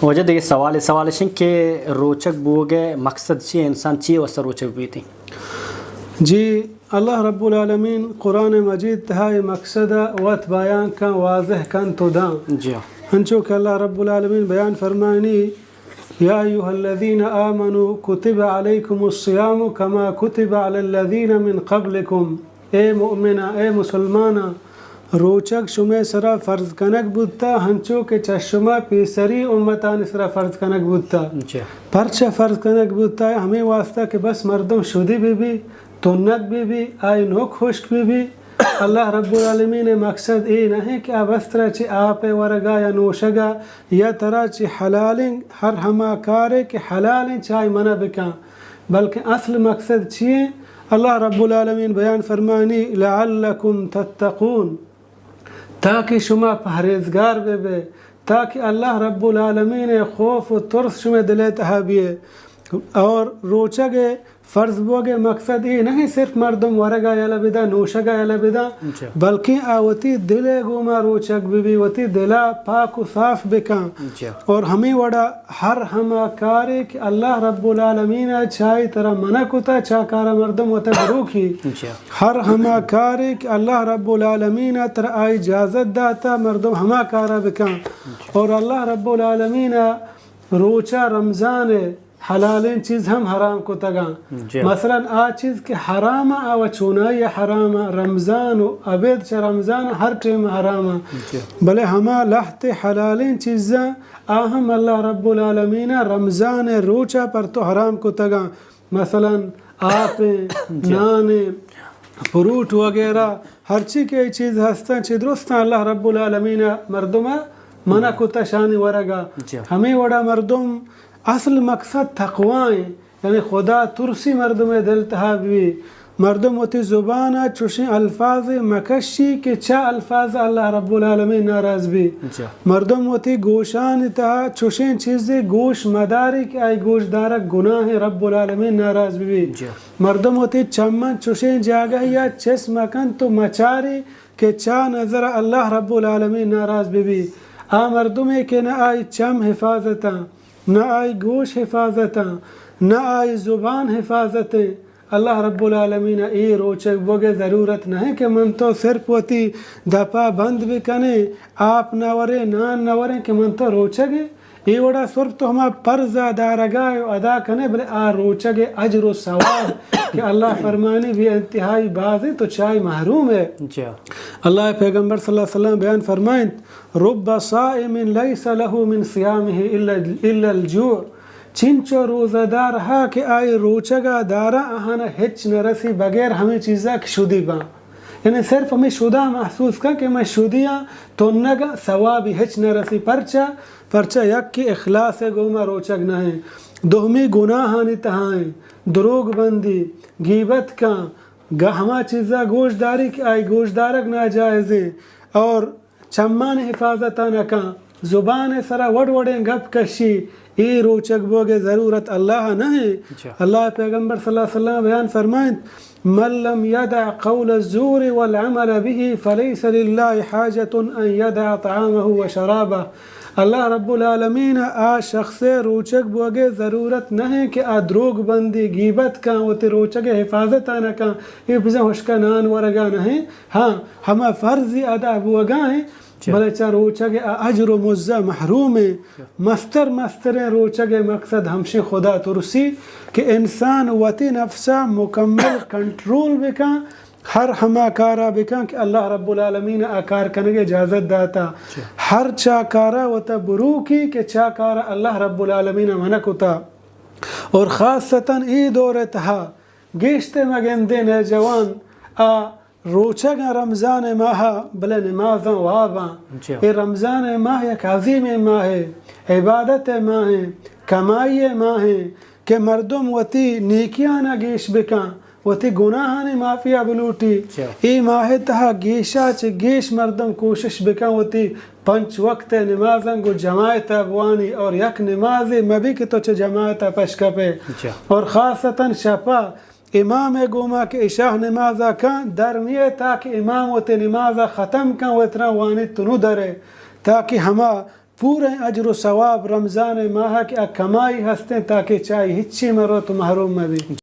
وجہ دیگه سوالش این که روچک بوگه مقصد چیه انسان چیه واسه روچک بیتی؟ جی اللہ رب العالمین قرآن مجید تہائی مقصد وات بیان کا واضح کن تو دان جی ہنچو کہ اللہ رب العالمین بیان فرمانی یا ایوہ الذین آمنوا کتب علیکم الصیام کما کتب علی الذین من قبلکم اے مؤمنہ اے مسلمانہ روچک شمع سرا فرض کنک بودتا ہنچو کہ چشمہ پیسری امتان سرا فرض کنک بودتا پرچہ فرض کنک بودتا ہے ہمیں واسطہ کہ بس مردم شدی بھی تنک بھی آئی نوک خشک بھی اللہ رب العالمین مقصد ای نہیں کہ اب اس طرح چی آپ ورگا یا نوشگا یا طرح چی حلالیں ہر ہما کارے کہ حلالیں چاہی منع بکاں بلکہ اصل مقصد چیئے اللہ رب العالمین بیان فرمانی لعلکم تتقون تاکہ شما پہریزگار بے تاکہ اللہ رب العالمین خوف و ترس شما دلیتہا بیے اور روچگے فرض بوگے مقصد یہ نہیں صرف مردم ورگا یا لبدا نوشگا یا لبدا بلکہ آوتی دلے گوما روچک بھی وتی دلا پاک و صاف بکاں اور ہمیں وڑا ہر ہما کارے کہ اللہ رب العالمین چاہی طرح منع کتا چاکارا مردم وتا بروکھی ہر ہما کارے کہ اللہ رب العالمین طرح آئی اجازت داتا مردم ہما کارا بکاں اور اللہ رب العالمین روچا رمضان حلالین چیز ہم حرام کو تگاں مثلا آ چیز کہ حرام آو چونائی حرام رمضان و عبید چا رمضان ہر ٹیم حرام بلے ہما لحت حلالین چیزاں آہم اللہ رب العالمین رمضان روچا پر تو حرام کو تگاں مثلا آپیں نانیں فروٹ وغیرہ ہر چی کے چیز ہستاں چی درستاں اللہ رب العالمین مردمہ منع کو تشانی ورگا ہمیں وڑا مردم اصل مقصد تقوائیں یعنی خدا ترسی مردم دلتہا بھی مردم ہوتی زبانہ چوشیں الفاظ مکشی کے چا الفاظ اللہ رب العالمین ناراض بھی مردم ہوتی گوشان تہا چوشیں چیزیں گوش مداری کہ آئی گوش دارک گناہ رب العالمین ناراض بھی مردم ہوتی چمن چوشیں جاگہ یا چس مکن تو مچاری کہ چا نظر اللہ رب العالمین ناراض بھی مردمیں کہ نہ آئی چم حفاظتاں نہ آئی گوش حفاظتاں نہ آئی زبان حفاظتیں اللہ رب العالمین ای روچک بوگے ضرورت نہیں کہ من تو صرف ہوتی دپا بند بکنے آپ نورے نان نورے کہ من تو روچگے ای وڑا صرف تو ہما پرزہ دارگاہ ادا کنے بلے آ روچگے اجر و ثواب کہ اللہ فرمانی بھی انتہائی بازی تو چاہی محروم ہے اللہ پیغمبر صلی اللہ علیہ وسلم بیان فرمائیں رب صائم لیس له من صیامه الا الجوع چنچو روزہ دار ہا کہ آئی روچگا دارا آہانا ہچ نرسی بغیر ہمیں چیزا شدی با یعنی صرف ہمیں شدہ محسوس کا کہ میں شدیاں تو نگا ثوابی ہچ نرسی پرچہ یک کی اخلاص گوما روچگ نہ ہیں دوہمی گناہانی تہائیں دروگ بندی غیبت کا ہما چیزا گوش داری کہ آئی گوش دارک ناجائزیں اور چمان حفاظتہ نکا زبان سرا وڑیں گپ کشی ای روچک بوگے ضرورت اللہ نہیں اللہ پیغمبر صلی اللہ علیہ وسلم بیان فرمائیں من لم يدع قول الزور والعمل به فليس لله حاجة ان يدع طعامه وشرابه اللہ رب العالمین آ شخص روچک بوگے ضرورت نہیں کہ آ دروگ بندی غیبت کا وہ تے روچک حفاظت آنا کا یہ بزا ہوشکا نان ورگا نہیں ہاں ہما فرضی ادا بوگا ہیں بلے چا روچک اجر و مزہ محروم ہے مستر روچک مقصد ہمشی خدا ترسی کہ انسان وتی نفسا مکمل کنٹرول بکا ہر ہما کارا بکا کہ اللہ رب العالمین آکار کنگے اجازت داتا ہر چاکارا وتا بروکی کہ چاکارا اللہ رب العالمین منکتا اور خاصتاً ای دور تہا گیشتے مگندے نوجوان روچگ رمضان ماہ بلے نمازاں واباں یہ رمضان ماہ یک عظیم ماہ ہے عبادت ماہ ہے کمائی ماہ ہے کہ مردم وتی نیکیاں گیش بکاں وتی گناہانی معافیہ بلوٹی ای ماہ تہا گیشا چھ گیش مردم کوشش بکاں وتی 5 وقت نمازاں کو جماعت بوانی اور یک نماز مبی کہ تو چھ جماعت پشکا پہ اور خاصتاً شپا امام گوما کہ عشاء نمازا کن درمیے تاکہ امام وتے نمازا ختم کن و اتنا وانی تنو درے تاکہ ہما پورے اجر و ثواب رمضان ماہ کے کمائی ہستے تاکہ چاہے ہچی مرو تو محروم میں بھی